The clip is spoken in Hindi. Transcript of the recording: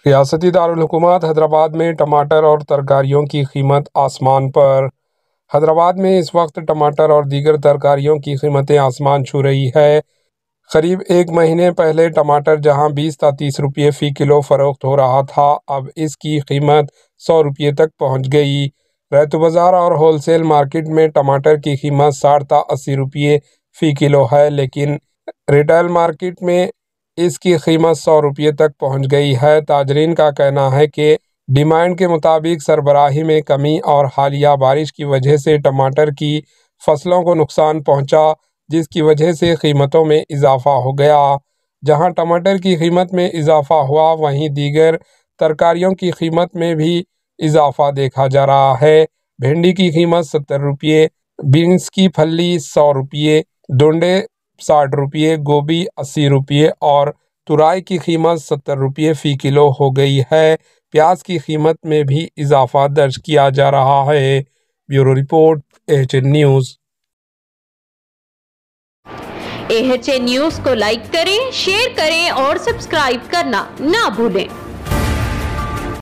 रियासती दारुल हुकूमत हैदराबाद में टमाटर और तरकारियों की कीमत आसमान पर। हैदराबाद में इस वक्त टमाटर और दीगर तरकारियों की कीमतें आसमान छू रही है। करीब एक महीने पहले टमाटर जहां 20 था 30 रुपये फ़ी किलो फ़रोख्त हो रहा था, अब इसकी कीमत 100 रुपये तक पहुंच गई। रैतु बाज़ार और होलसेल मार्केट में टमाटर की कीमत 60 था 80 रुपये फ़ी किलो है, लेकिन रिटेल मार्केट में इसकी कीमत 100 रुपये तक पहुंच गई है। ताजरीन का कहना है कि डिमांड के मुताबिक सरबराही में कमी और हालिया बारिश की वजह से टमाटर की फसलों को नुकसान पहुंचा, जिसकी वजह से कीमतों में इजाफा हो गया। जहां टमाटर की कीमत में इजाफा हुआ, वहीं दीगर तरकारियों की कीमत में भी इजाफा देखा जा रहा है। भिंडी की कीमत 70 रुपये, बीन्स की फली 100 रुपये, दोंडे 60 रुपये, गोभी 80 रुपये और तुराई की कीमत 70 रुपये फ़ी किलो हो गई है। प्याज की कीमत में भी इजाफा दर्ज किया जा रहा है। Bureau report, AHN news. AHN news को लाइक करें, शेयर करें और सब्सक्राइब करना ना भूलें।